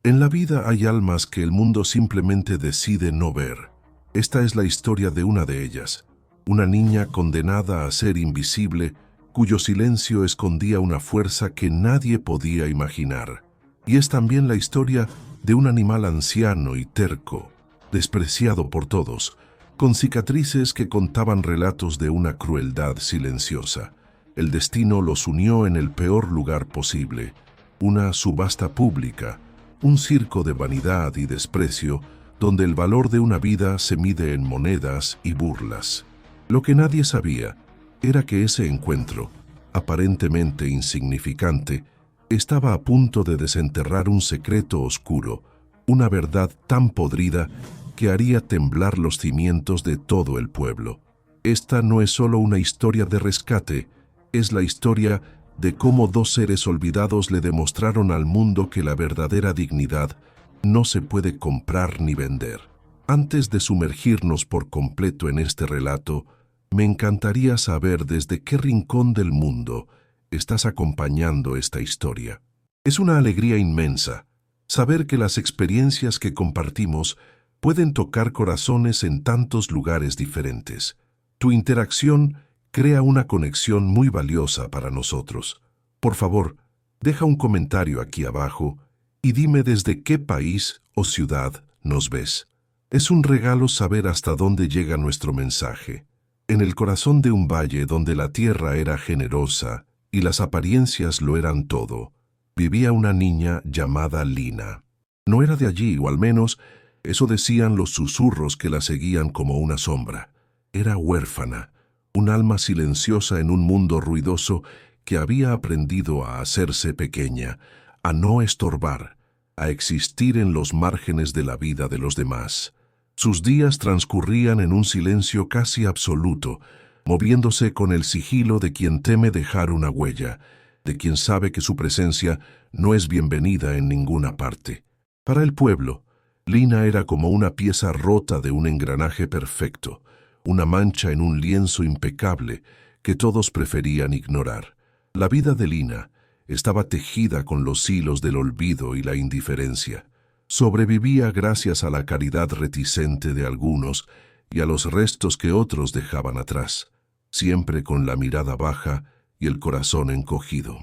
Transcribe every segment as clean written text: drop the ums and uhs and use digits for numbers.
En la vida hay almas que el mundo simplemente decide no ver. Esta es la historia de una de ellas, una niña condenada a ser invisible, cuyo silencio escondía una fuerza que nadie podía imaginar. Y es también la historia de un animal anciano y terco, despreciado por todos, con cicatrices que contaban relatos de una crueldad silenciosa. El destino los unió en el peor lugar posible, una subasta pública, un circo de vanidad y desprecio, donde el valor de una vida se mide en monedas y burlas. Lo que nadie sabía era que ese encuentro, aparentemente insignificante, estaba a punto de desenterrar un secreto oscuro, una verdad tan podrida que haría temblar los cimientos de todo el pueblo. Esta no es solo una historia de rescate, es la historia de cómo dos seres olvidados le demostraron al mundo que la verdadera dignidad no se puede comprar ni vender. Antes de sumergirnos por completo en este relato, me encantaría saber desde qué rincón del mundo estás acompañando esta historia. Es una alegría inmensa saber que las experiencias que compartimos pueden tocar corazones en tantos lugares diferentes. Tu interacción crea una conexión muy valiosa para nosotros. Por favor, deja un comentario aquí abajo y dime desde qué país o ciudad nos ves. Es un regalo saber hasta dónde llega nuestro mensaje. En el corazón de un valle donde la tierra era generosa y las apariencias lo eran todo, vivía una niña llamada Lina. No era de allí, o al menos eso decían los susurros que la seguían como una sombra. Era huérfana, un alma silenciosa en un mundo ruidoso que había aprendido a hacerse pequeña, a no estorbar, a existir en los márgenes de la vida de los demás. Sus días transcurrían en un silencio casi absoluto, moviéndose con el sigilo de quien teme dejar una huella, de quien sabe que su presencia no es bienvenida en ninguna parte. Para el pueblo, Lina era como una pieza rota de un engranaje perfecto, una mancha en un lienzo impecable que todos preferían ignorar. La vida de Lina estaba tejida con los hilos del olvido y la indiferencia. Sobrevivía gracias a la caridad reticente de algunos y a los restos que otros dejaban atrás, siempre con la mirada baja y el corazón encogido.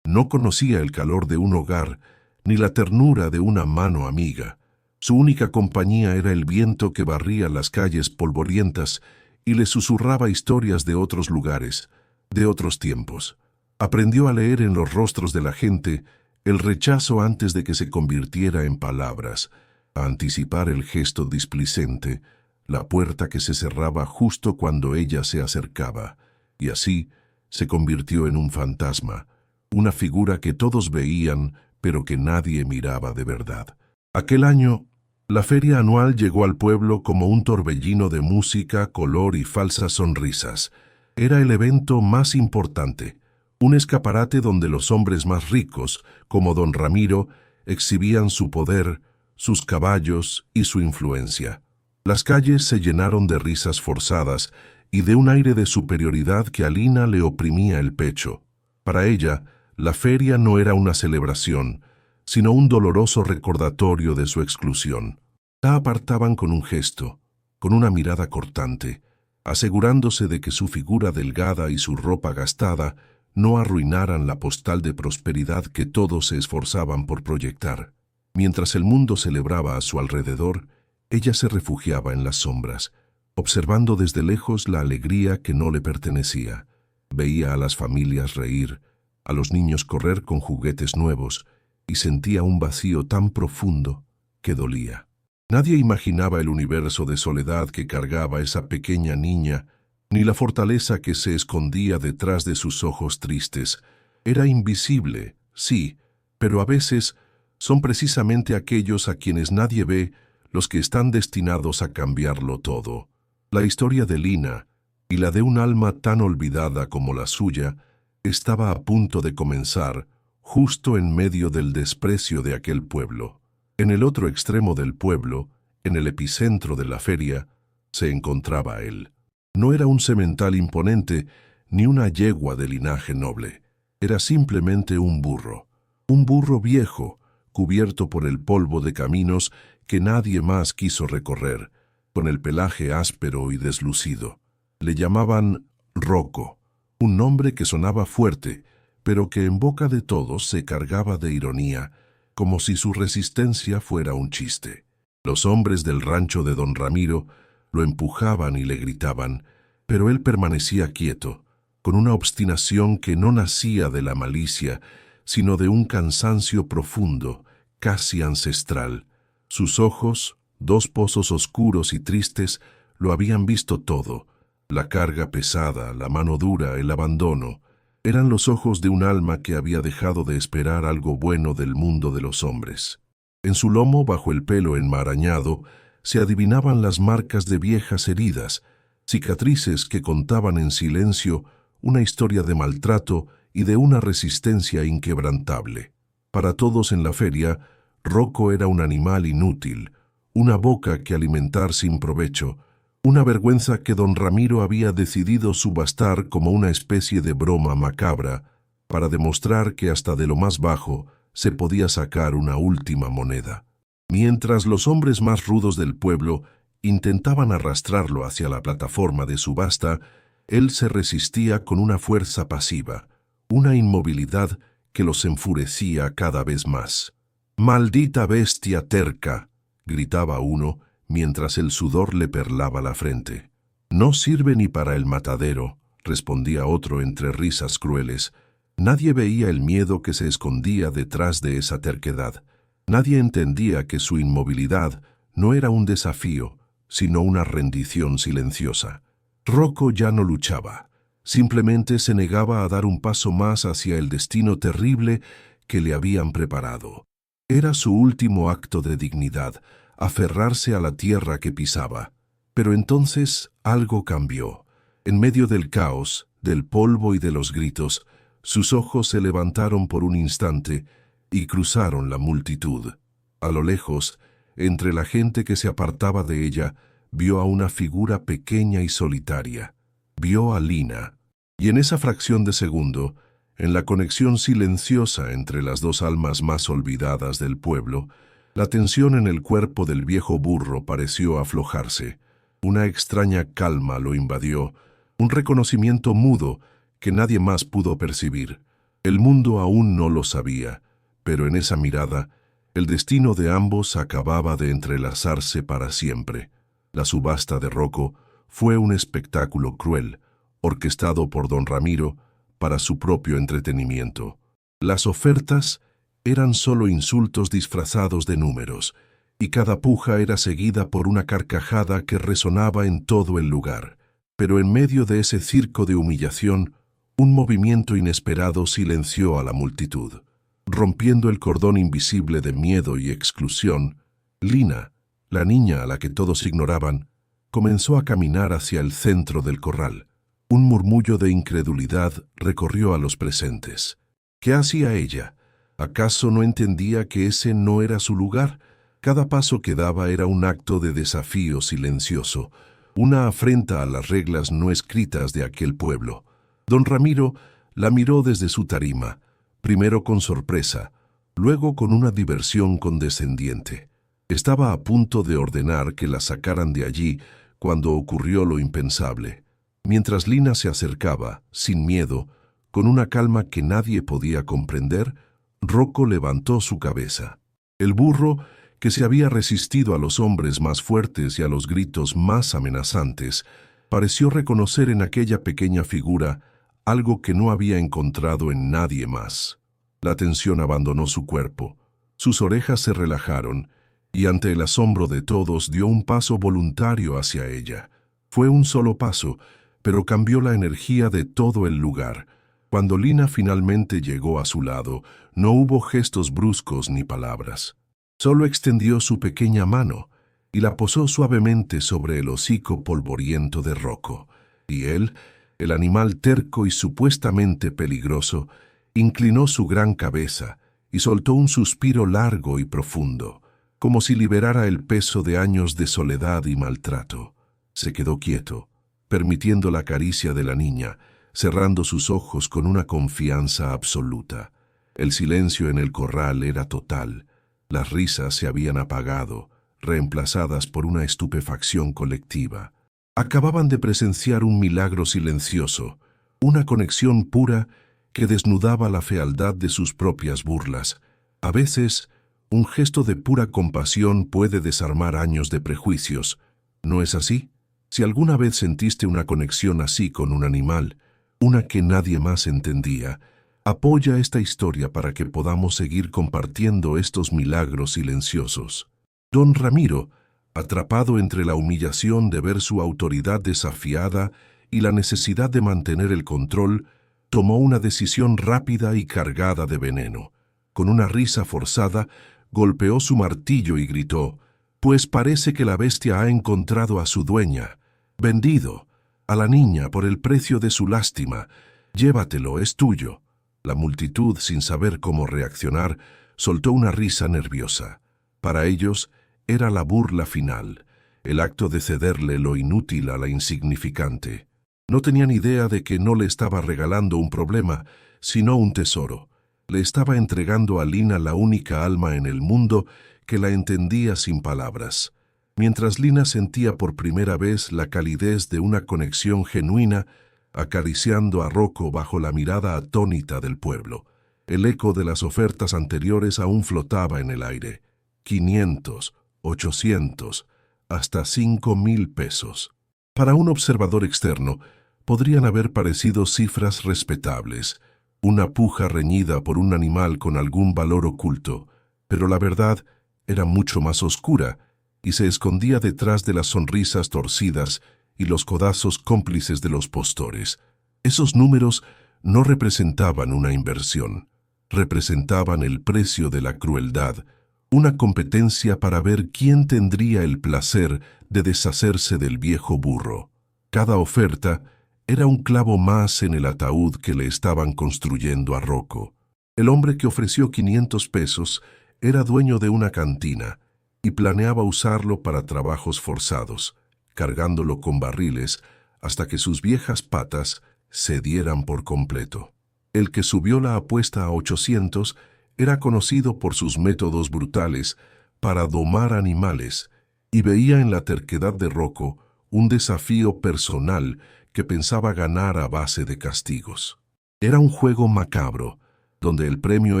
No conocía el calor de un hogar ni la ternura de una mano amiga. Su única compañía era el viento que barría las calles polvorientas y le susurraba historias de otros lugares, de otros tiempos. Aprendió a leer en los rostros de la gente el rechazo antes de que se convirtiera en palabras, a anticipar el gesto displicente, la puerta que se cerraba justo cuando ella se acercaba, y así se convirtió en un fantasma, una figura que todos veían, pero que nadie miraba de verdad. Aquel año, la feria anual llegó al pueblo como un torbellino de música, color y falsas sonrisas. Era el evento más importante, un escaparate donde los hombres más ricos, como don Ramiro, exhibían su poder, sus caballos y su influencia. Las calles se llenaron de risas forzadas y de un aire de superioridad que a Lina le oprimía el pecho. Para ella, la feria no era una celebración, sino un doloroso recordatorio de su exclusión. La apartaban con un gesto, con una mirada cortante, asegurándose de que su figura delgada y su ropa gastada no arruinaran la postal de prosperidad que todos se esforzaban por proyectar. Mientras el mundo celebraba a su alrededor, ella se refugiaba en las sombras, observando desde lejos la alegría que no le pertenecía. Veía a las familias reír, a los niños correr con juguetes nuevos, y sentía un vacío tan profundo que dolía. Nadie imaginaba el universo de soledad que cargaba esa pequeña niña, ni la fortaleza que se escondía detrás de sus ojos tristes. Era invisible, sí, pero a veces son precisamente aquellos a quienes nadie ve los que están destinados a cambiarlo todo. La historia de Lina, y la de un alma tan olvidada como la suya, estaba a punto de comenzar, justo en medio del desprecio de aquel pueblo. En el otro extremo del pueblo, en el epicentro de la feria, se encontraba él. No era un semental imponente, ni una yegua de linaje noble. Era simplemente un burro viejo, cubierto por el polvo de caminos que nadie más quiso recorrer, con el pelaje áspero y deslucido. Le llamaban Rocco, un nombre que sonaba fuerte, pero que en boca de todos se cargaba de ironía, como si su resistencia fuera un chiste. Los hombres del rancho de don Ramiro lo empujaban y le gritaban, pero él permanecía quieto, con una obstinación que no nacía de la malicia, sino de un cansancio profundo, casi ancestral. Sus ojos, dos pozos oscuros y tristes, lo habían visto todo: la carga pesada, la mano dura, el abandono. Eran los ojos de un alma que había dejado de esperar algo bueno del mundo de los hombres. En su lomo, bajo el pelo enmarañado, se adivinaban las marcas de viejas heridas, cicatrices que contaban en silencio una historia de maltrato y de una resistencia inquebrantable. Para todos en la feria, Rocco era un animal inútil, una boca que alimentar sin provecho, una vergüenza que don Ramiro había decidido subastar como una especie de broma macabra para demostrar que hasta de lo más bajo se podía sacar una última moneda. Mientras los hombres más rudos del pueblo intentaban arrastrarlo hacia la plataforma de subasta, él se resistía con una fuerza pasiva, una inmovilidad que los enfurecía cada vez más. «¡Maldita bestia terca!», gritaba uno, mientras el sudor le perlaba la frente. «No sirve ni para el matadero», respondía otro entre risas crueles. Nadie veía el miedo que se escondía detrás de esa terquedad. Nadie entendía que su inmovilidad no era un desafío, sino una rendición silenciosa. Rocco ya no luchaba. Simplemente se negaba a dar un paso más hacia el destino terrible que le habían preparado. Era su último acto de dignidad, aferrarse a la tierra que pisaba. Pero entonces algo cambió. En medio del caos, del polvo y de los gritos, sus ojos se levantaron por un instante y cruzaron la multitud. A lo lejos, entre la gente que se apartaba de ella, vio a una figura pequeña y solitaria. Vio a Lina. Y en esa fracción de segundo, en la conexión silenciosa entre las dos almas más olvidadas del pueblo, la tensión en el cuerpo del viejo burro pareció aflojarse. Una extraña calma lo invadió, un reconocimiento mudo que nadie más pudo percibir. El mundo aún no lo sabía, pero en esa mirada, el destino de ambos acababa de entrelazarse para siempre. La subasta de Rocco fue un espectáculo cruel, orquestado por don Ramiro para su propio entretenimiento. Las ofertas eran solo insultos disfrazados de números, y cada puja era seguida por una carcajada que resonaba en todo el lugar. Pero en medio de ese circo de humillación, un movimiento inesperado silenció a la multitud. Rompiendo el cordón invisible de miedo y exclusión, Lina, la niña a la que todos ignoraban, comenzó a caminar hacia el centro del corral. Un murmullo de incredulidad recorrió a los presentes. ¿Qué hacía ella? ¿Acaso no entendía que ese no era su lugar? Cada paso que daba era un acto de desafío silencioso, una afrenta a las reglas no escritas de aquel pueblo. Don Ramiro la miró desde su tarima, primero con sorpresa, luego con una diversión condescendiente. Estaba a punto de ordenar que la sacaran de allí cuando ocurrió lo impensable. Mientras Lina se acercaba, sin miedo, con una calma que nadie podía comprender, Rocco levantó su cabeza. El burro, que se había resistido a los hombres más fuertes y a los gritos más amenazantes, pareció reconocer en aquella pequeña figura algo que no había encontrado en nadie más. La tensión abandonó su cuerpo, sus orejas se relajaron, y ante el asombro de todos dio un paso voluntario hacia ella. Fue un solo paso, pero cambió la energía de todo el lugar. Cuando Lina finalmente llegó a su lado, no hubo gestos bruscos ni palabras. Solo extendió su pequeña mano y la posó suavemente sobre el hocico polvoriento de Rocco, y él, el animal terco y supuestamente peligroso, inclinó su gran cabeza y soltó un suspiro largo y profundo, como si liberara el peso de años de soledad y maltrato. Se quedó quieto, permitiendo la caricia de la niña, cerrando sus ojos con una confianza absoluta. El silencio en el corral era total. Las risas se habían apagado, reemplazadas por una estupefacción colectiva. Acababan de presenciar un milagro silencioso, una conexión pura que desnudaba la fealdad de sus propias burlas. A veces, un gesto de pura compasión puede desarmar años de prejuicios. ¿No es así? Si alguna vez sentiste una conexión así con un animal, una que nadie más entendía, apoya esta historia para que podamos seguir compartiendo estos milagros silenciosos. Don Ramiro, atrapado entre la humillación de ver su autoridad desafiada y la necesidad de mantener el control, tomó una decisión rápida y cargada de veneno. Con una risa forzada, golpeó su martillo y gritó: «Pues parece que la bestia ha encontrado a su dueña. Vendido. A la niña por el precio de su lástima. Llévatelo, es tuyo». La multitud, sin saber cómo reaccionar, soltó una risa nerviosa. Para ellos, era la burla final, el acto de cederle lo inútil a la insignificante. No tenían idea de que no le estaba regalando un problema, sino un tesoro. Le estaba entregando a Lina la única alma en el mundo que la entendía sin palabras. Mientras Lina sentía por primera vez la calidez de una conexión genuina, acariciando a Rocco bajo la mirada atónita del pueblo. El eco de las ofertas anteriores aún flotaba en el aire. 500, 800, hasta 5,000 pesos. Para un observador externo, podrían haber parecido cifras respetables, una puja reñida por un animal con algún valor oculto, pero la verdad era mucho más oscura y se escondía detrás de las sonrisas torcidas y los codazos cómplices de los postores. Esos números no representaban una inversión, representaban el precio de la crueldad, una competencia para ver quién tendría el placer de deshacerse del viejo burro. Cada oferta era un clavo más en el ataúd que le estaban construyendo a Rocco. El hombre que ofreció 500 pesos era dueño de una cantina y planeaba usarlo para trabajos forzados, cargándolo con barriles hasta que sus viejas patas cedieran por completo. El que subió la apuesta a 800 era conocido por sus métodos brutales para domar animales y veía en la terquedad de Rocco un desafío personal que pensaba ganar a base de castigos. Era un juego macabro, donde el premio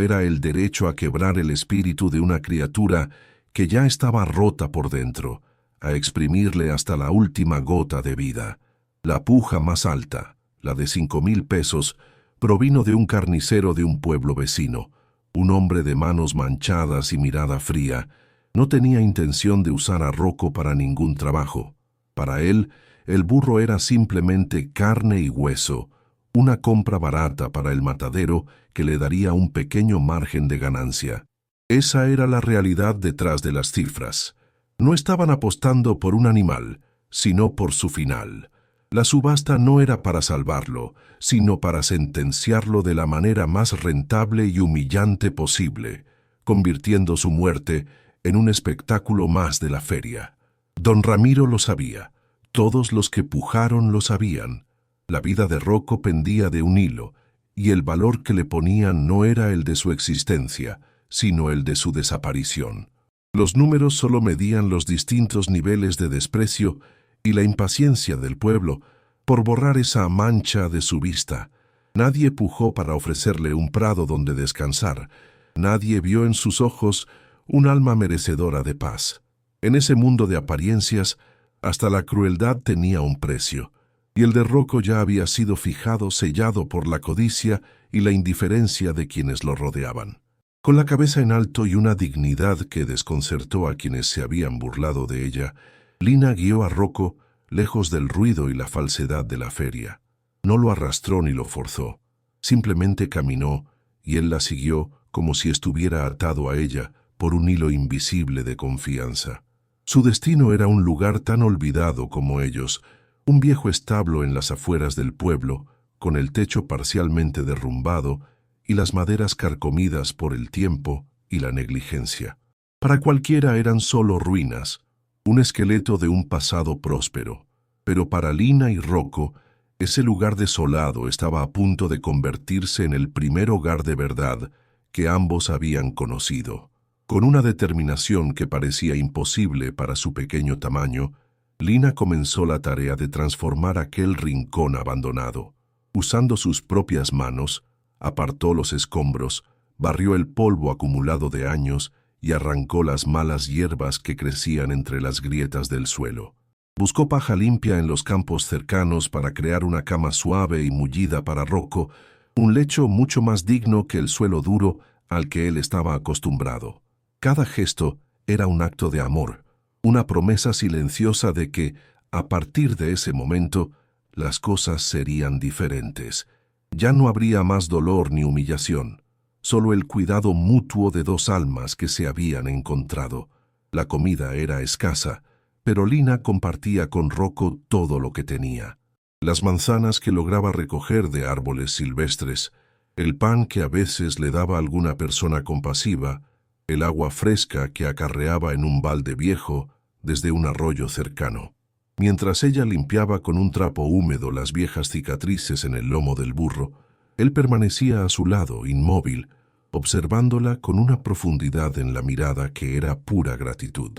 era el derecho a quebrar el espíritu de una criatura que ya estaba rota por dentro, a exprimirle hasta la última gota de vida. La puja más alta, la de 5,000 pesos, provino de un carnicero de un pueblo vecino, un hombre de manos manchadas y mirada fría. No tenía intención de usar a Rocco para ningún trabajo. Para él, el burro era simplemente carne y hueso, una compra barata para el matadero que le daría un pequeño margen de ganancia. Esa era la realidad detrás de las cifras. No estaban apostando por un animal, sino por su final. La subasta no era para salvarlo, sino para sentenciarlo de la manera más rentable y humillante posible, convirtiendo su muerte en un espectáculo más de la feria. Don Ramiro lo sabía. Todos los que pujaron lo sabían. La vida de Rocco pendía de un hilo, y el valor que le ponían no era el de su existencia, sino el de su desaparición. Los números solo medían los distintos niveles de desprecio y la impaciencia del pueblo por borrar esa mancha de su vista. Nadie pujó para ofrecerle un prado donde descansar. Nadie vio en sus ojos un alma merecedora de paz. En ese mundo de apariencias, hasta la crueldad tenía un precio, y el de Rocco ya había sido fijado, sellado por la codicia y la indiferencia de quienes lo rodeaban. Con la cabeza en alto y una dignidad que desconcertó a quienes se habían burlado de ella, Lina guió a Rocco lejos del ruido y la falsedad de la feria. No lo arrastró ni lo forzó. Simplemente caminó, y él la siguió como si estuviera atado a ella por un hilo invisible de confianza. Su destino era un lugar tan olvidado como ellos, un viejo establo en las afueras del pueblo, con el techo parcialmente derrumbado y las maderas carcomidas por el tiempo y la negligencia. Para cualquiera eran solo ruinas, un esqueleto de un pasado próspero, pero para Lina y Rocco, ese lugar desolado estaba a punto de convertirse en el primer hogar de verdad que ambos habían conocido. Con una determinación que parecía imposible para su pequeño tamaño, Lina comenzó la tarea de transformar aquel rincón abandonado. Usando sus propias manos, apartó los escombros, barrió el polvo acumulado de años y arrancó las malas hierbas que crecían entre las grietas del suelo. Buscó paja limpia en los campos cercanos para crear una cama suave y mullida para Rocco, un lecho mucho más digno que el suelo duro al que él estaba acostumbrado. Cada gesto era un acto de amor, una promesa silenciosa de que, a partir de ese momento, las cosas serían diferentes. Ya no habría más dolor ni humillación, solo el cuidado mutuo de dos almas que se habían encontrado. La comida era escasa, pero Lina compartía con Rocco todo lo que tenía. Las manzanas que lograba recoger de árboles silvestres, el pan que a veces le daba alguna persona compasiva, el agua fresca que acarreaba en un balde viejo desde un arroyo cercano. Mientras ella limpiaba con un trapo húmedo las viejas cicatrices en el lomo del burro, él permanecía a su lado, inmóvil, observándola con una profundidad en la mirada que era pura gratitud.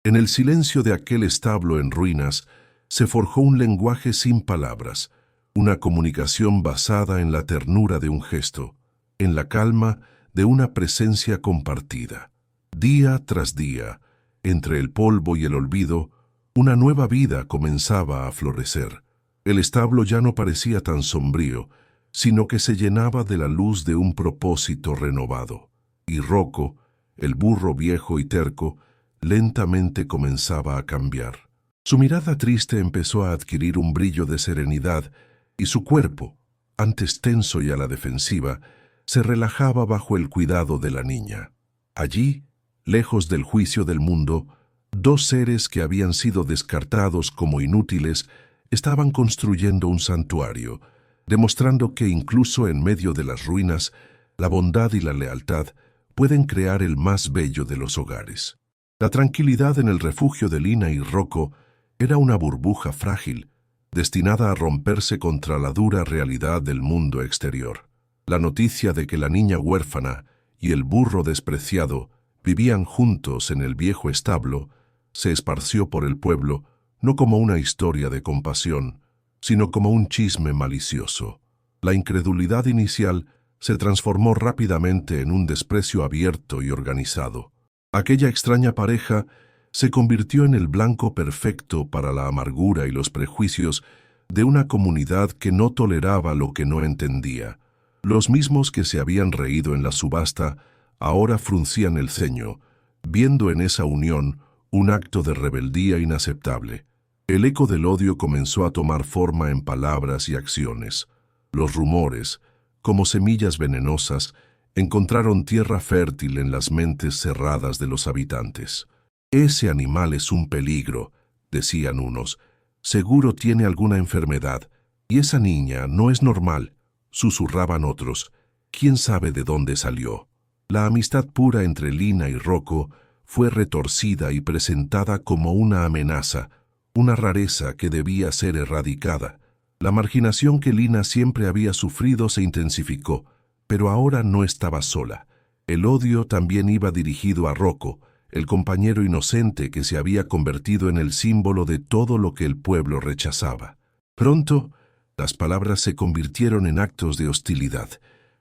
En el silencio de aquel establo en ruinas, se forjó un lenguaje sin palabras, una comunicación basada en la ternura de un gesto, en la calma de una presencia compartida. Día tras día, entre el polvo y el olvido, una nueva vida comenzaba a florecer. El establo ya no parecía tan sombrío, sino que se llenaba de la luz de un propósito renovado. Y Rocco, el burro viejo y terco, lentamente comenzaba a cambiar. Su mirada triste empezó a adquirir un brillo de serenidad y su cuerpo, antes tenso y a la defensiva, se relajaba bajo el cuidado de la niña. Allí, lejos del juicio del mundo, dos seres que habían sido descartados como inútiles estaban construyendo un santuario, demostrando que incluso en medio de las ruinas, la bondad y la lealtad pueden crear el más bello de los hogares. La tranquilidad en el refugio de Lina y Rocco era una burbuja frágil, destinada a romperse contra la dura realidad del mundo exterior. La noticia de que la niña huérfana y el burro despreciado vivían juntos en el viejo establo se esparció por el pueblo no como una historia de compasión, sino como un chisme malicioso. La incredulidad inicial se transformó rápidamente en un desprecio abierto y organizado. Aquella extraña pareja se convirtió en el blanco perfecto para la amargura y los prejuicios de una comunidad que no toleraba lo que no entendía. Los mismos que se habían reído en la subasta ahora fruncían el ceño, viendo en esa unión un acto de rebeldía inaceptable. El eco del odio comenzó a tomar forma en palabras y acciones. Los rumores, como semillas venenosas, encontraron tierra fértil en las mentes cerradas de los habitantes. «Ese animal es un peligro», decían unos. «Seguro tiene alguna enfermedad. Y esa niña no es normal», susurraban otros. «¿Quién sabe de dónde salió?». La amistad pura entre Lina y Rocco fue retorcida y presentada como una amenaza, una rareza que debía ser erradicada. La marginación que Lina siempre había sufrido se intensificó, pero ahora no estaba sola. El odio también iba dirigido a Rocco, el compañero inocente que se había convertido en el símbolo de todo lo que el pueblo rechazaba. Pronto, las palabras se convirtieron en actos de hostilidad.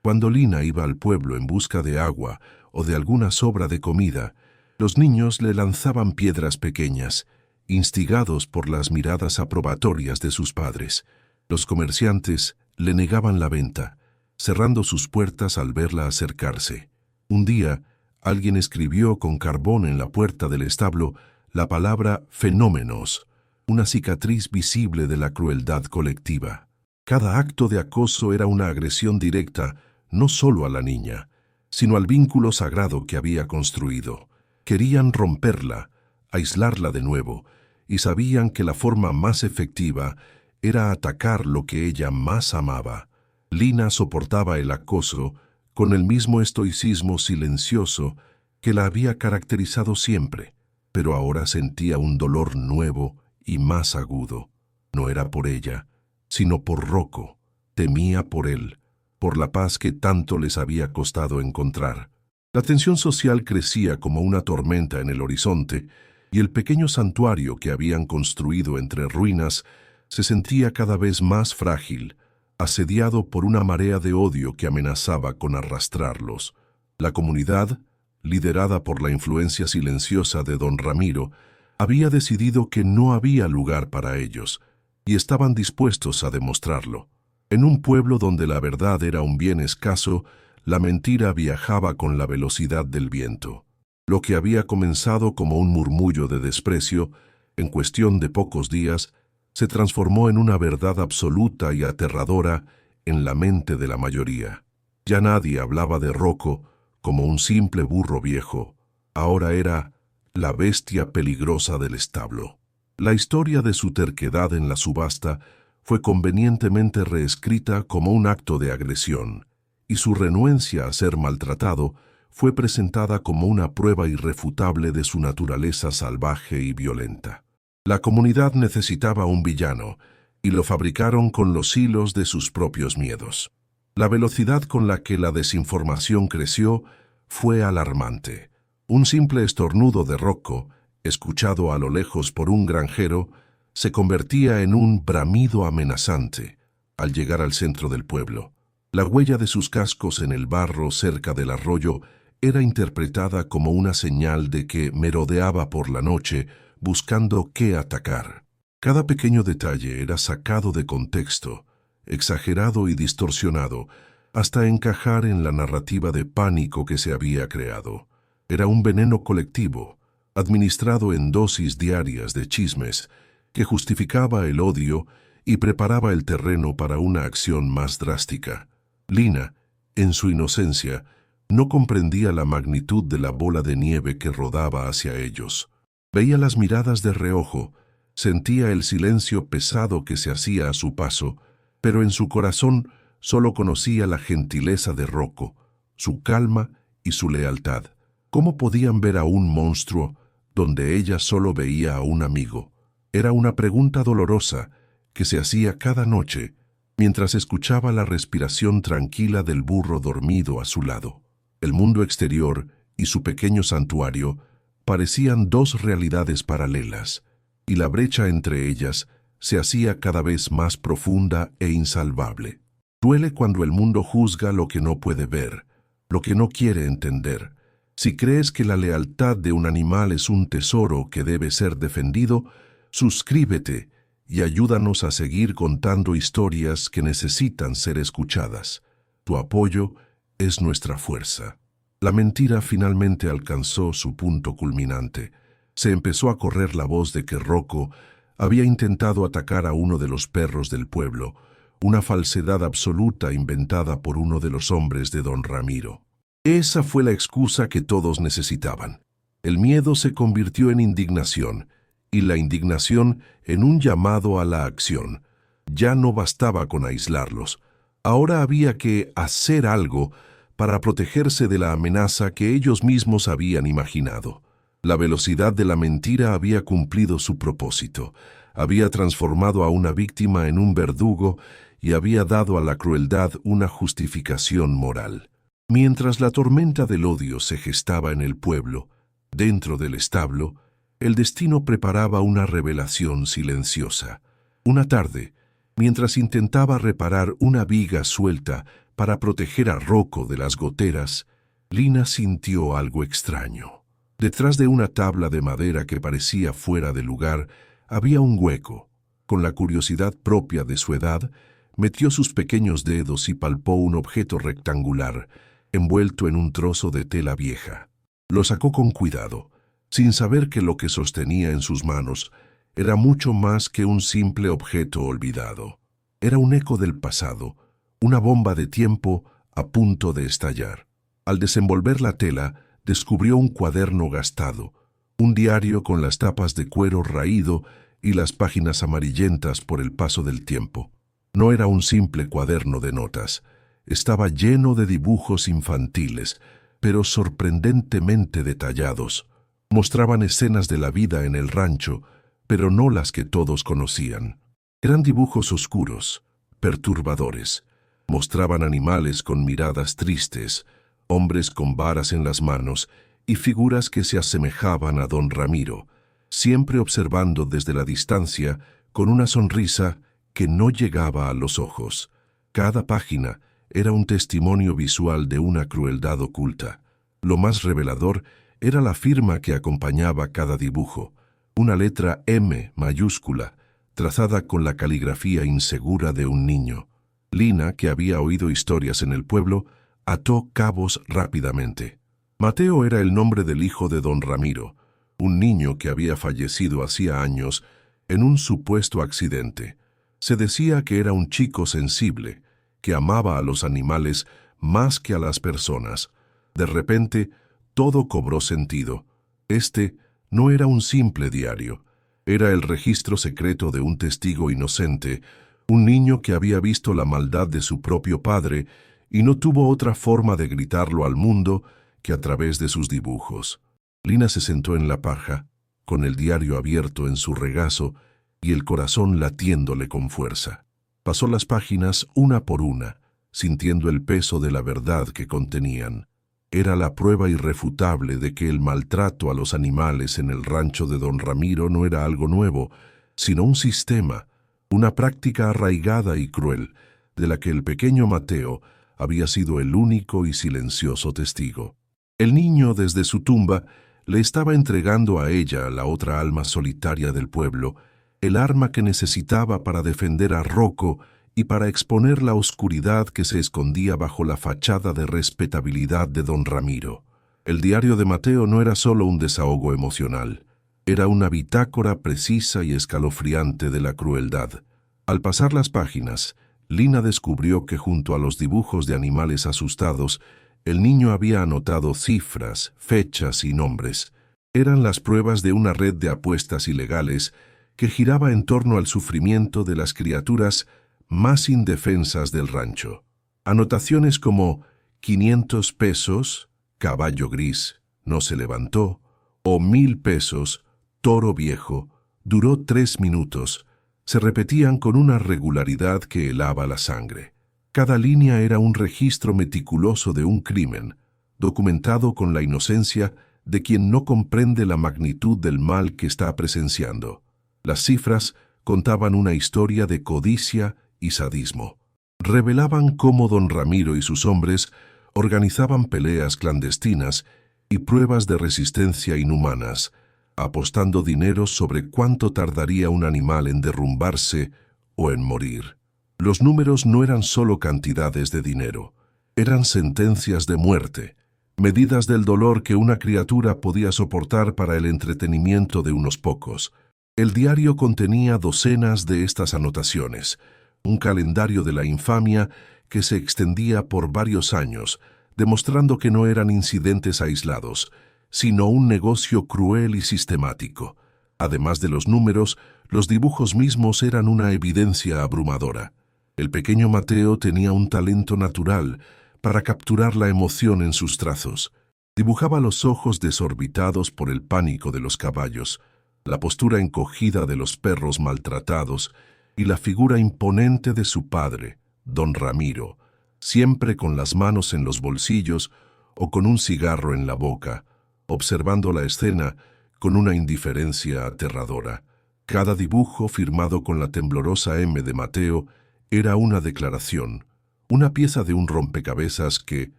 Cuando Lina iba al pueblo en busca de agua o de alguna sobra de comida, los niños le lanzaban piedras pequeñas, instigados por las miradas aprobatorias de sus padres. Los comerciantes le negaban la venta, cerrando sus puertas al verla acercarse. Un día, alguien escribió con carbón en la puerta del establo la palabra «fenómenos», una cicatriz visible de la crueldad colectiva. Cada acto de acoso era una agresión directa no solo a la niña, sino al vínculo sagrado que había construido. Querían romperla, aislarla de nuevo, y sabían que la forma más efectiva era atacar lo que ella más amaba. Lina soportaba el acoso con el mismo estoicismo silencioso que la había caracterizado siempre, pero ahora sentía un dolor nuevo y más agudo. No era por ella, sino por Rocco. Temía por él, por la paz que tanto les había costado encontrar. La tensión social crecía como una tormenta en el horizonte, y el pequeño santuario que habían construido entre ruinas se sentía cada vez más frágil, asediado por una marea de odio que amenazaba con arrastrarlos. La comunidad, liderada por la influencia silenciosa de don Ramiro, había decidido que no había lugar para ellos, y estaban dispuestos a demostrarlo. En un pueblo donde la verdad era un bien escaso, la mentira viajaba con la velocidad del viento. Lo que había comenzado como un murmullo de desprecio, en cuestión de pocos días, se transformó en una verdad absoluta y aterradora en la mente de la mayoría. Ya nadie hablaba de Rocco como un simple burro viejo. Ahora era la bestia peligrosa del establo. La historia de su terquedad en la subasta fue convenientemente reescrita como un acto de agresión, y su renuencia a ser maltratado fue presentada como una prueba irrefutable de su naturaleza salvaje y violenta. La comunidad necesitaba un villano, y lo fabricaron con los hilos de sus propios miedos. La velocidad con la que la desinformación creció fue alarmante. Un simple estornudo de Rocco, escuchado a lo lejos por un granjero, se convertía en un bramido amenazante al llegar al centro del pueblo. La huella de sus cascos en el barro cerca del arroyo era interpretada como una señal de que merodeaba por la noche buscando qué atacar. Cada pequeño detalle era sacado de contexto, exagerado y distorsionado, hasta encajar en la narrativa de pánico que se había creado. Era un veneno colectivo, administrado en dosis diarias de chismes, que justificaba el odio y preparaba el terreno para una acción más drástica. Lina, en su inocencia, no comprendía la magnitud de la bola de nieve que rodaba hacia ellos. Veía las miradas de reojo, sentía el silencio pesado que se hacía a su paso, pero en su corazón solo conocía la gentileza de Rocco, su calma y su lealtad. ¿Cómo podían ver a un monstruo donde ella solo veía a un amigo? Era una pregunta dolorosa que se hacía cada noche mientras escuchaba la respiración tranquila del burro dormido a su lado. El mundo exterior y su pequeño santuario parecían dos realidades paralelas, y la brecha entre ellas se hacía cada vez más profunda e insalvable. Duele cuando el mundo juzga lo que no puede ver, lo que no quiere entender. Si crees que la lealtad de un animal es un tesoro que debe ser defendido, suscríbete y ayúdanos a seguir contando historias que necesitan ser escuchadas. Tu apoyo es nuestra fuerza. La mentira finalmente alcanzó su punto culminante. Se empezó a correr la voz de que Rocco había intentado atacar a uno de los perros del pueblo, una falsedad absoluta inventada por uno de los hombres de don Ramiro. Esa fue la excusa que todos necesitaban. El miedo se convirtió en indignación, y la indignación en un llamado a la acción. Ya no bastaba con aislarlos. Ahora había que hacer algo para protegerse de la amenaza que ellos mismos habían imaginado. La velocidad de la mentira había cumplido su propósito. Había transformado a una víctima en un verdugo y había dado a la crueldad una justificación moral. Mientras la tormenta del odio se gestaba en el pueblo, dentro del establo, el destino preparaba una revelación silenciosa. Una tarde, mientras intentaba reparar una viga suelta para proteger a Rocco de las goteras, Lina sintió algo extraño. Detrás de una tabla de madera que parecía fuera de lugar, había un hueco. Con la curiosidad propia de su edad, metió sus pequeños dedos y palpó un objeto rectangular, envuelto en un trozo de tela vieja. Lo sacó con cuidado, sin saber que lo que sostenía en sus manos era mucho más que un simple objeto olvidado. Era un eco del pasado, una bomba de tiempo a punto de estallar. Al desenvolver la tela, descubrió un cuaderno gastado, un diario con las tapas de cuero raído y las páginas amarillentas por el paso del tiempo. No era un simple cuaderno de notas, estaba lleno de dibujos infantiles, pero sorprendentemente detallados. Mostraban escenas de la vida en el rancho, pero no las que todos conocían. Eran dibujos oscuros, perturbadores. Mostraban animales con miradas tristes, hombres con varas en las manos y figuras que se asemejaban a don Ramiro, siempre observando desde la distancia con una sonrisa que no llegaba a los ojos. Cada página era un testimonio visual de una crueldad oculta. Lo más revelador era la firma que acompañaba cada dibujo, una letra M mayúscula, trazada con la caligrafía insegura de un niño. Lina, que había oído historias en el pueblo, ató cabos rápidamente. Mateo era el nombre del hijo de don Ramiro, un niño que había fallecido hacía años en un supuesto accidente. Se decía que era un chico sensible, que amaba a los animales más que a las personas. De repente, todo cobró sentido. Este no era un simple diario, era el registro secreto de un testigo inocente, un niño que había visto la maldad de su propio padre y no tuvo otra forma de gritarlo al mundo que a través de sus dibujos. Lina se sentó en la paja, con el diario abierto en su regazo y el corazón latiéndole con fuerza. Pasó las páginas una por una, sintiendo el peso de la verdad que contenían. Era la prueba irrefutable de que el maltrato a los animales en el rancho de don Ramiro no era algo nuevo, sino un sistema, una práctica arraigada y cruel, de la que el pequeño Mateo había sido el único y silencioso testigo. El niño, desde su tumba, le estaba entregando a ella, la otra alma solitaria del pueblo, el arma que necesitaba para defender a Rocco y para exponer la oscuridad que se escondía bajo la fachada de respetabilidad de don Ramiro. El diario de Mateo no era solo un desahogo emocional, era una bitácora precisa y escalofriante de la crueldad. Al pasar las páginas, Lina descubrió que junto a los dibujos de animales asustados, el niño había anotado cifras, fechas y nombres. Eran las pruebas de una red de apuestas ilegales que giraba en torno al sufrimiento de las criaturas más indefensas del rancho. Anotaciones como 500 pesos, caballo gris, no se levantó, o 1000 pesos, toro viejo, duró 3 minutos, se repetían con una regularidad que helaba la sangre. Cada línea era un registro meticuloso de un crimen, documentado con la inocencia de quien no comprende la magnitud del mal que está presenciando. Las cifras contaban una historia de codicia y sadismo. Revelaban cómo don Ramiro y sus hombres organizaban peleas clandestinas y pruebas de resistencia inhumanas, apostando dinero sobre cuánto tardaría un animal en derrumbarse o en morir. Los números no eran solo cantidades de dinero, eran sentencias de muerte, medidas del dolor que una criatura podía soportar para el entretenimiento de unos pocos. El diario contenía docenas de estas anotaciones, un calendario de la infamia que se extendía por varios años, demostrando que no eran incidentes aislados, sino un negocio cruel y sistemático. Además de los números, los dibujos mismos eran una evidencia abrumadora. El pequeño Mateo tenía un talento natural para capturar la emoción en sus trazos. Dibujaba los ojos desorbitados por el pánico de los caballos, la postura encogida de los perros maltratados y la figura imponente de su padre, don Ramiro, siempre con las manos en los bolsillos o con un cigarro en la boca, observando la escena con una indiferencia aterradora. Cada dibujo, firmado con la temblorosa M de Mateo, era una declaración, una pieza de un rompecabezas que,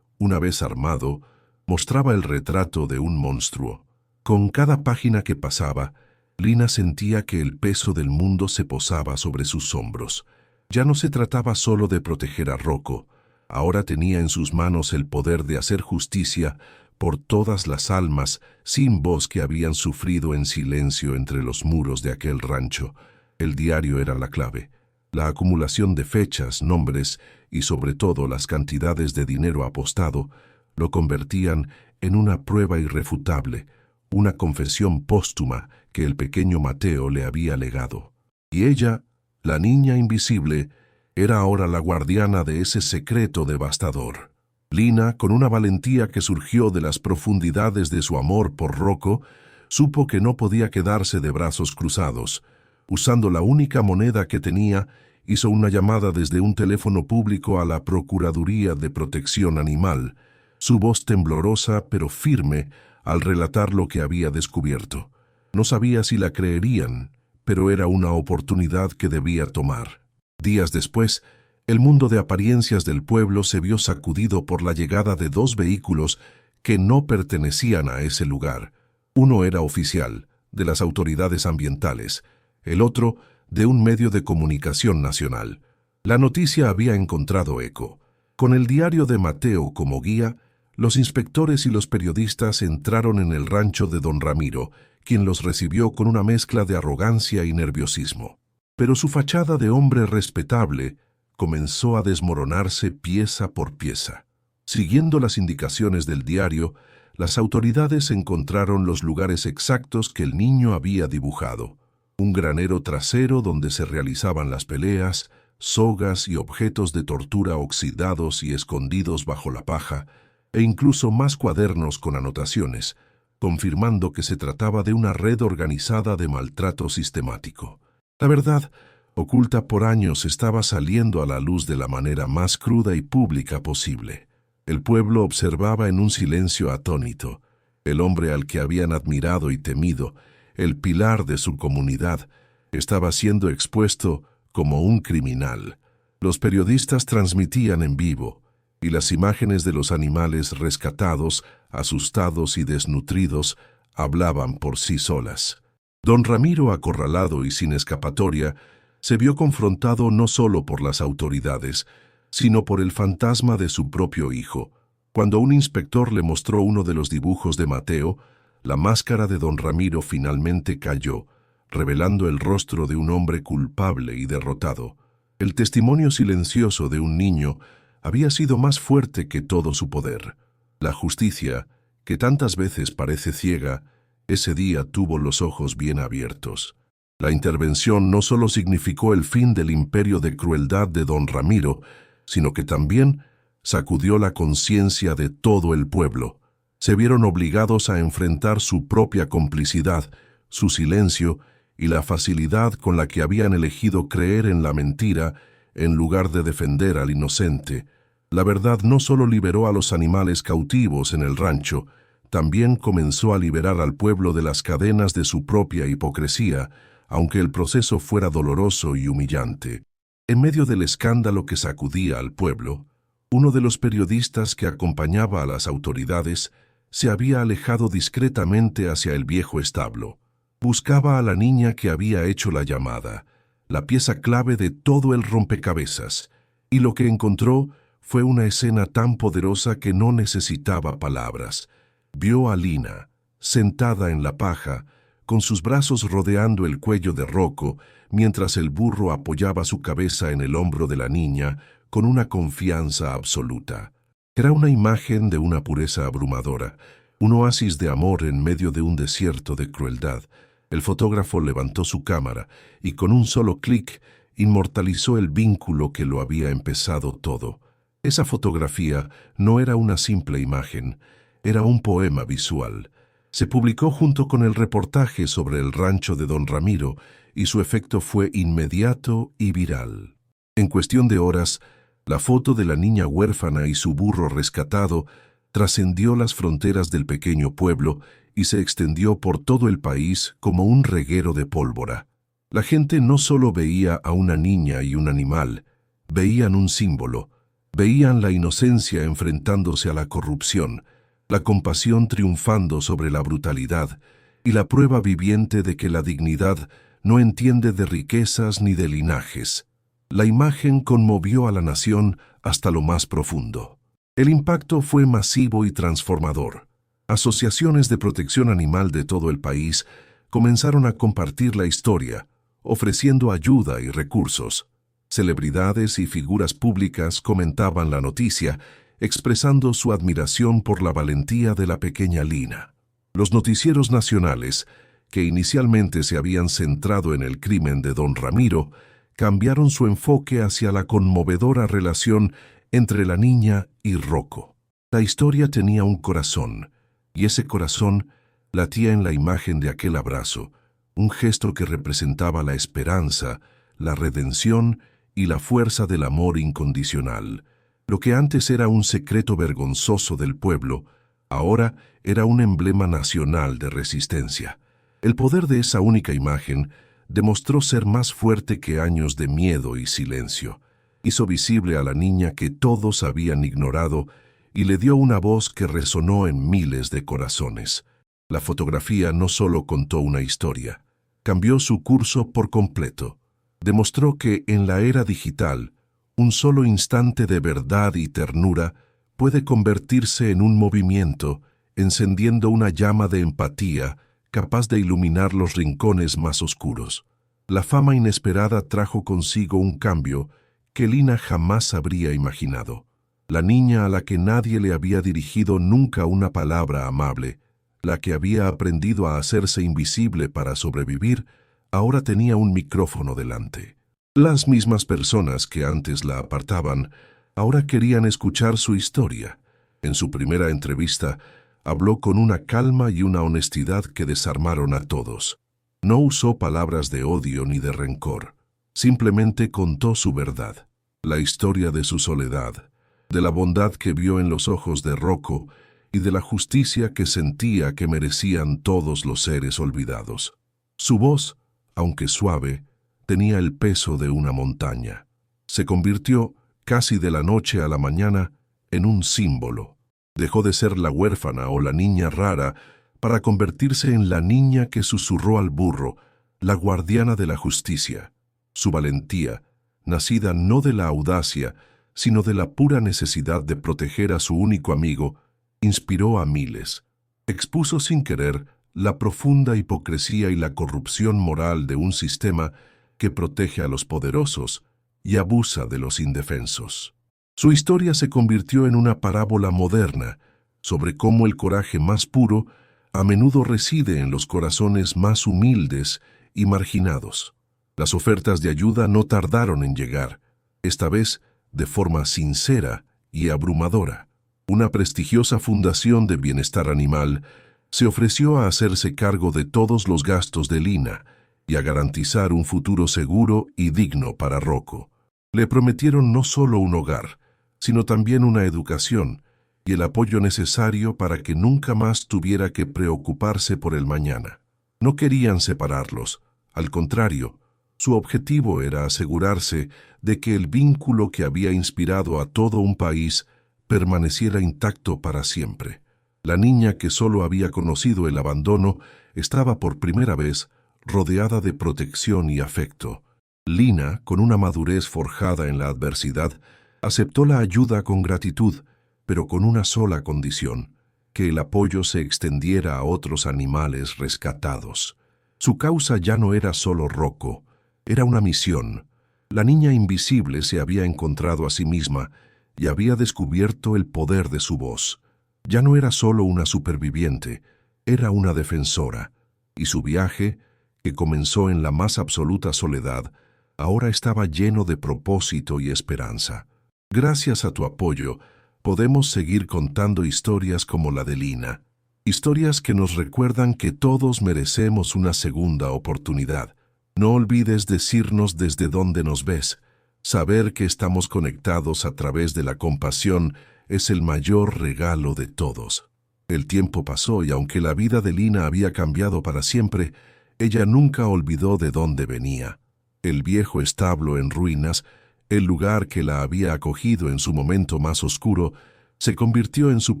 una vez armado, mostraba el retrato de un monstruo. Con cada página que pasaba, Lina sentía que el peso del mundo se posaba sobre sus hombros. Ya no se trataba solo de proteger a Rocco, ahora tenía en sus manos el poder de hacer justicia por todas las almas sin voz que habían sufrido en silencio entre los muros de aquel rancho. El diario era la clave. La acumulación de fechas, nombres y sobre todo las cantidades de dinero apostado lo convertían en una prueba irrefutable, una confesión póstuma que el pequeño Mateo le había legado. Y ella, la niña invisible, era ahora la guardiana de ese secreto devastador. Lina, con una valentía que surgió de las profundidades de su amor por Rocco, supo que no podía quedarse de brazos cruzados. Usando la única moneda que tenía, hizo una llamada desde un teléfono público a la Procuraduría de Protección Animal. su voz temblorosa pero firme al relatar lo que había descubierto. No sabía si la creerían, pero era una oportunidad que debía tomar. Días después, el mundo de apariencias del pueblo se vio sacudido por la llegada de dos vehículos que no pertenecían a ese lugar. Uno era oficial, de las autoridades ambientales, el otro de un medio de comunicación nacional. La noticia había encontrado eco. Con el diario de Mateo como guía, los inspectores y los periodistas entraron en el rancho de don Ramiro, quien los recibió con una mezcla de arrogancia y nerviosismo. Pero su fachada de hombre respetable comenzó a desmoronarse pieza por pieza. Siguiendo las indicaciones del diario, las autoridades encontraron los lugares exactos que el niño había dibujado. Un granero trasero donde se realizaban las peleas, sogas y objetos de tortura oxidados y escondidos bajo la paja, e incluso más cuadernos con anotaciones, confirmando que se trataba de una red organizada de maltrato sistemático. La verdad, oculta por años, estaba saliendo a la luz de la manera más cruda y pública posible. El pueblo observaba en un silencio atónito. El hombre al que habían admirado y temido, el pilar de su comunidad, estaba siendo expuesto como un criminal. Los periodistas transmitían en vivo, y las imágenes de los animales rescatados, asustados y desnutridos, hablaban por sí solas. Don Ramiro, acorralado y sin escapatoria, se vio confrontado no solo por las autoridades, sino por el fantasma de su propio hijo. Cuando un inspector le mostró uno de los dibujos de Mateo, la máscara de don Ramiro finalmente cayó, revelando el rostro de un hombre culpable y derrotado. El testimonio silencioso de un niño había sido más fuerte que todo su poder. La justicia, que tantas veces parece ciega, ese día tuvo los ojos bien abiertos. La intervención no solo significó el fin del imperio de crueldad de don Ramiro, sino que también sacudió la conciencia de todo el pueblo. Se vieron obligados a enfrentar su propia complicidad, su silencio y la facilidad con la que habían elegido creer en la mentira en lugar de defender al inocente. La verdad no solo liberó a los animales cautivos en el rancho, también comenzó a liberar al pueblo de las cadenas de su propia hipocresía, aunque el proceso fuera doloroso y humillante. En medio del escándalo que sacudía al pueblo, uno de los periodistas que acompañaba a las autoridades se había alejado discretamente hacia el viejo establo. Buscaba a la niña que había hecho la llamada, la pieza clave de todo el rompecabezas, y lo que encontró fue una escena tan poderosa que no necesitaba palabras. Vio a Lina, sentada en la paja, con sus brazos rodeando el cuello de Rocco, mientras el burro apoyaba su cabeza en el hombro de la niña con una confianza absoluta. Era una imagen de una pureza abrumadora, un oasis de amor en medio de un desierto de crueldad. El fotógrafo levantó su cámara y con un solo clic inmortalizó el vínculo que lo había empezado todo. Esa fotografía no era una simple imagen, era un poema visual. Se publicó junto con el reportaje sobre el rancho de don Ramiro y su efecto fue inmediato y viral. En cuestión de horas, la foto de la niña huérfana y su burro rescatado trascendió las fronteras del pequeño pueblo y se extendió por todo el país como un reguero de pólvora. La gente no solo veía a una niña y un animal, veían un símbolo, veían la inocencia enfrentándose a la corrupción, la compasión triunfando sobre la brutalidad y la prueba viviente de que la dignidad no entiende de riquezas ni de linajes. La imagen conmovió a la nación hasta lo más profundo. El impacto fue masivo y transformador. Asociaciones de protección animal de todo el país comenzaron a compartir la historia, ofreciendo ayuda y recursos. Celebridades y figuras públicas comentaban la noticia, expresando su admiración por la valentía de la pequeña Lina. Los noticieros nacionales, que inicialmente se habían centrado en el crimen de don Ramiro, cambiaron su enfoque hacia la conmovedora relación entre la niña y Rocco. La historia tenía un corazón, y ese corazón latía en la imagen de aquel abrazo, un gesto que representaba la esperanza, la redención y la fuerza del amor incondicional. Lo que antes era un secreto vergonzoso del pueblo, ahora era un emblema nacional de resistencia. El poder de esa única imagen demostró ser más fuerte que años de miedo y silencio. Hizo visible a la niña que todos habían ignorado y le dio una voz que resonó en miles de corazones. La fotografía no solo contó una historia, cambió su curso por completo. Demostró que en la era digital, un solo instante de verdad y ternura puede convertirse en un movimiento, encendiendo una llama de empatía capaz de iluminar los rincones más oscuros. La fama inesperada trajo consigo un cambio que Lina jamás habría imaginado. La niña a la que nadie le había dirigido nunca una palabra amable, la que había aprendido a hacerse invisible para sobrevivir, ahora tenía un micrófono delante. Las mismas personas que antes la apartaban, ahora querían escuchar su historia. En su primera entrevista, habló con una calma y una honestidad que desarmaron a todos. No usó palabras de odio ni de rencor. Simplemente contó su verdad, la historia de su soledad, de la bondad que vio en los ojos de Rocco y de la justicia que sentía que merecían todos los seres olvidados. Su voz, aunque suave, tenía el peso de una montaña. Se convirtió, casi de la noche a la mañana, en un símbolo. Dejó de ser la huérfana o la niña rara para convertirse en la niña que susurró al burro, la guardiana de la justicia. Su valentía, nacida no de la audacia, sino de la pura necesidad de proteger a su único amigo, inspiró a miles. Expuso sin querer la profunda hipocresía y la corrupción moral de un sistema que protege a los poderosos y abusa de los indefensos. Su historia se convirtió en una parábola moderna sobre cómo el coraje más puro a menudo reside en los corazones más humildes y marginados. Las ofertas de ayuda no tardaron en llegar, esta vez de forma sincera y abrumadora. Una prestigiosa fundación de bienestar animal se ofreció a hacerse cargo de todos los gastos de Lina y a garantizar un futuro seguro y digno para Rocco. Le prometieron no solo un hogar, sino también una educación y el apoyo necesario para que nunca más tuviera que preocuparse por el mañana. No querían separarlos, al contrario, su objetivo era asegurarse de que el vínculo que había inspirado a todo un país permaneciera intacto para siempre. La niña que solo había conocido el abandono estaba por primera vez rodeada de protección y afecto. Lina, con una madurez forjada en la adversidad, aceptó la ayuda con gratitud, pero con una sola condición: que el apoyo se extendiera a otros animales rescatados. Su causa ya no era solo Rocco, era una misión. La niña invisible se había encontrado a sí misma y había descubierto el poder de su voz. Ya no era solo una superviviente, era una defensora, y su viaje, que comenzó en la más absoluta soledad, ahora estaba lleno de propósito y esperanza. Gracias a tu apoyo, podemos seguir contando historias como la de Lina, historias que nos recuerdan que todos merecemos una segunda oportunidad. No olvides decirnos desde dónde nos ves. Saber que estamos conectados a través de la compasión es el mayor regalo de todos. El tiempo pasó y aunque la vida de Lina había cambiado para siempre, ella nunca olvidó de dónde venía. El viejo establo en ruinas, el lugar que la había acogido en su momento más oscuro, se convirtió en su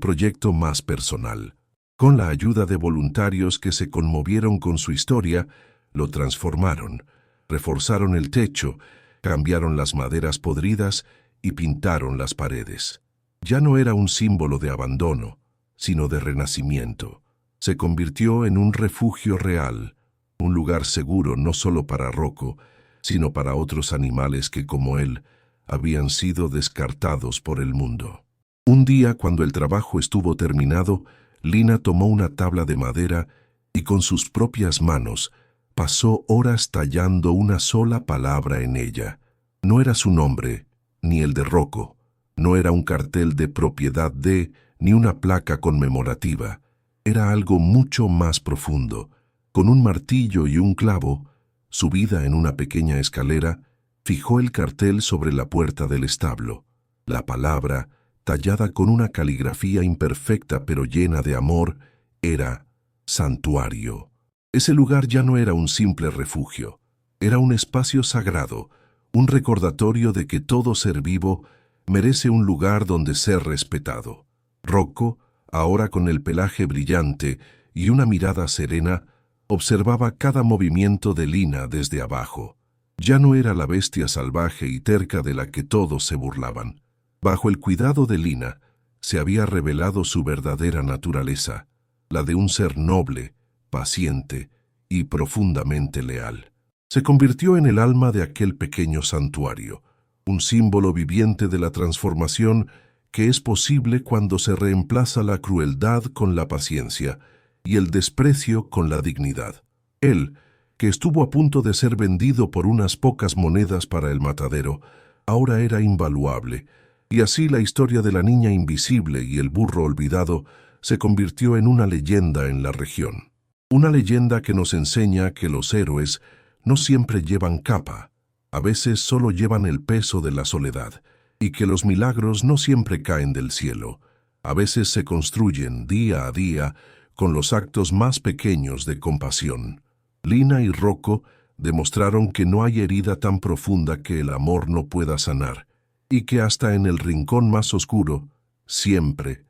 proyecto más personal. Con la ayuda de voluntarios que se conmovieron con su historia, lo transformaron, reforzaron el techo, cambiaron las maderas podridas y pintaron las paredes. Ya no era un símbolo de abandono, sino de renacimiento. Se convirtió en un refugio real, un lugar seguro no solo para Rocco, sino para otros animales que, como él, habían sido descartados por el mundo. Un día, cuando el trabajo estuvo terminado, Lina tomó una tabla de madera y con sus propias manos pasó horas tallando una sola palabra en ella. No era su nombre, ni el de Rocco. No era un cartel de propiedad de, ni una placa conmemorativa. Era algo mucho más profundo. Con un martillo y un clavo, subida en una pequeña escalera, fijó el cartel sobre la puerta del establo. La palabra, tallada con una caligrafía imperfecta pero llena de amor, era santuario. Ese lugar ya no era un simple refugio, era un espacio sagrado, un recordatorio de que todo ser vivo merece un lugar donde ser respetado. Rocco, ahora con el pelaje brillante y una mirada serena, observaba cada movimiento de Lina desde abajo. Ya no era la bestia salvaje y terca de la que todos se burlaban. Bajo el cuidado de Lina, se había revelado su verdadera naturaleza, la de un ser noble, paciente y profundamente leal. Se convirtió en el alma de aquel pequeño santuario, un símbolo viviente de la transformación que es posible cuando se reemplaza la crueldad con la paciencia y el desprecio con la dignidad. Él, que estuvo a punto de ser vendido por unas pocas monedas para el matadero, ahora era invaluable, y así la historia de la niña invisible y el burro olvidado se convirtió en una leyenda en la región. Una leyenda que nos enseña que los héroes no siempre llevan capa, a veces solo llevan el peso de la soledad, y que los milagros no siempre caen del cielo, a veces se construyen día a día con los actos más pequeños de compasión. Lina y Rocco demostraron que no hay herida tan profunda que el amor no pueda sanar, y que hasta en el rincón más oscuro, siempre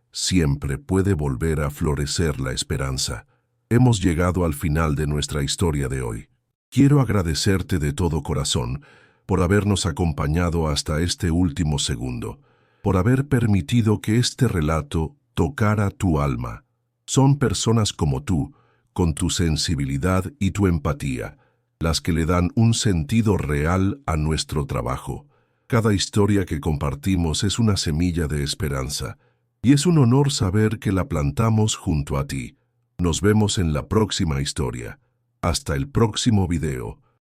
puede volver a florecer la esperanza. Hemos llegado al final de nuestra historia de hoy. Quiero agradecerte de todo corazón por habernos acompañado hasta este último segundo, por haber permitido que este relato tocara tu alma. Son personas como tú, con tu sensibilidad y tu empatía, las que le dan un sentido real a nuestro trabajo. Cada historia que compartimos es una semilla de esperanza, y es un honor saber que la plantamos junto a ti. Nos vemos en la próxima historia. Hasta el próximo video.